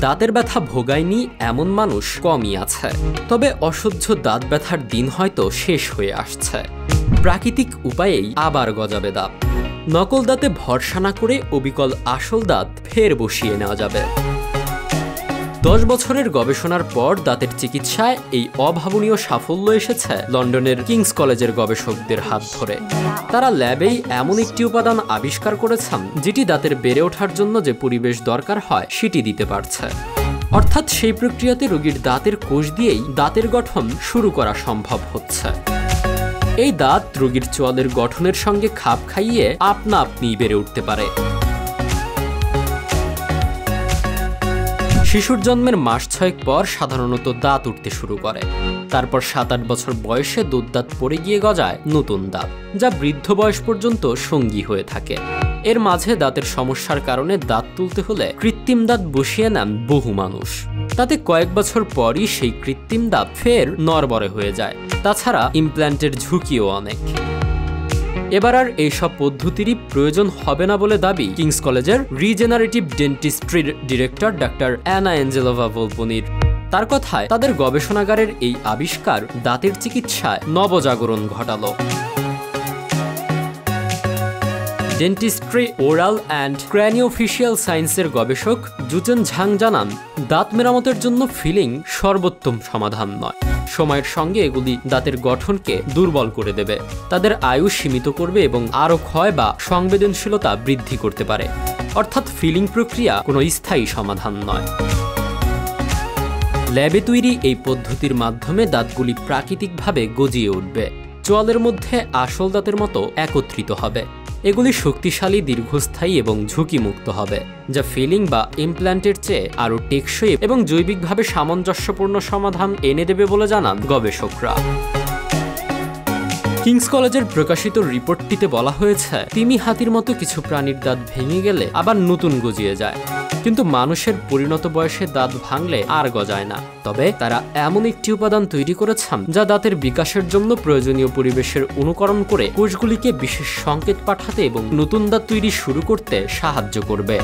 দাঁতের ব্যথা ভোগায়নি এমন মানুষ কমই আছে, তবে অসহ্য দাঁত ব্যথার দিন হয়তো শেষ হয়ে আসছে। প্রাকৃতিক উপায়েই আবার গজাবে দাঁত। নকল দাঁতে ভরসা না করে অবিকল আসল দাঁত ফের বসিয়ে নেওয়া যাবে। 10 বছরের গবেষণার পর দাঁতের চিকিৎসায় এই অভাবনীয় সাফল্য এসেছে লন্ডনের কিংস কলেজের গবেষকদের হাত ধরে। তারা ল্যাবেই এমন একটি উপাদান আবিষ্কার করেছেন যেটি দাঁতের বেড়ে ওঠার জন্য যে পরিবেশ দরকার হয় সেটি দিতে পারছে। অর্থাৎ সেই প্রক্রিয়াতে রোগীর দাঁতের কোষ দিয়েই দাঁতের গঠন শুরু করা সম্ভব হচ্ছে। এই দাঁত রোগীর চোয়ালের গঠনের সঙ্গে খাপ খাইয়ে আপনা আপনি বেড়ে উঠতে পারে। শিশুর জন্মের মাস 6 পর সাধারণত দাঁত উঠতে শুরু করে। তারপর 7-8 বছর বয়সে দুধদাঁত পড়ে গিয়ে গজায় নতুন দাঁত, যা বৃদ্ধ বয়স পর্যন্ত সঙ্গী হয়ে থাকে। এর মাঝে দাঁতের সমস্যার কারণে দাঁত তুলতে হলে কৃত্রিম দাঁত বসিয়ে নেন বহু মানুষ। তাতে কয়েক বছর পরই সেই কৃত্রিম দাঁত ফের নড়বড়ে হয়ে যায়। তাছাড়া ইমপ্ল্যান্টের ঝুঁকিও অনেক। এবার আর এইসব পদ্ধতিরই প্রয়োজন হবে না বলে দাবি কিংস কলেজের রিজেনারেটিভ ডেন্টিস্ট্রির ডিরেক্টর ডাক্তার অ্যানা অ্যাঞ্জেলোভা ভোলপনির। তার কথায় তাদের গবেষণাগারের এই আবিষ্কার দাঁতের চিকিৎসায় নবজাগরণ ঘটালো। ডেন্টিস্ট্রি ওরাল অ্যান্ড ক্র্যানিওফেশিয়াল সায়েন্সের গবেষক জুচেন ঝাং জানান, দাঁত মেরামতের জন্য ফিলিং সর্বোত্তম সমাধান নয়। সময়ের সঙ্গে এগুলি দাঁতের গঠনকে দুর্বল করে দেবে, তাদের আয়ু সীমিত করবে এবং আরও ক্ষয় বা সংবেদনশীলতা বৃদ্ধি করতে পারে। অর্থাৎ ফিলিং প্রক্রিয়া কোনো স্থায়ী সমাধান নয়। ল্যাবে তৈরি এই পদ্ধতির মাধ্যমে দাঁতগুলি প্রাকৃতিকভাবে গজিয়ে উঠবে, চোয়ালের মধ্যে আসল দাঁতের মতো একত্রিত হবে। এগুলি শক্তিশালী, দীর্ঘস্থায়ী এবং ঝুঁকিমুক্ত হবে, যা ফিলিং বা ইমপ্ল্যান্টের চেয়ে আরও টেকসই এবং জৈবিকভাবে সামঞ্জস্যপূর্ণ সমাধান এনে দেবে বলে জানান গবেষকরা। কিংস কলেজের প্রকাশিত রিপোর্টটিতে বলা হয়েছে, তিমি হাতির মতো কিছু প্রাণীর দাঁত ভেঙে গেলে আবার নতুন গজিয়ে যায়, কিন্তু মানুষের পরিণত বয়সে দাঁত ভাঙলে আর গজায় না। তবে তারা এমন একটি উপাদান তৈরি করেছেন যা দাঁতের বিকাশের জন্য প্রয়োজনীয় পরিবেশের অনুকরণ করে কোষগুলিকে বিশেষ সংকেত পাঠাতে এবং নতুন দাঁত তৈরি শুরু করতে সাহায্য করবে।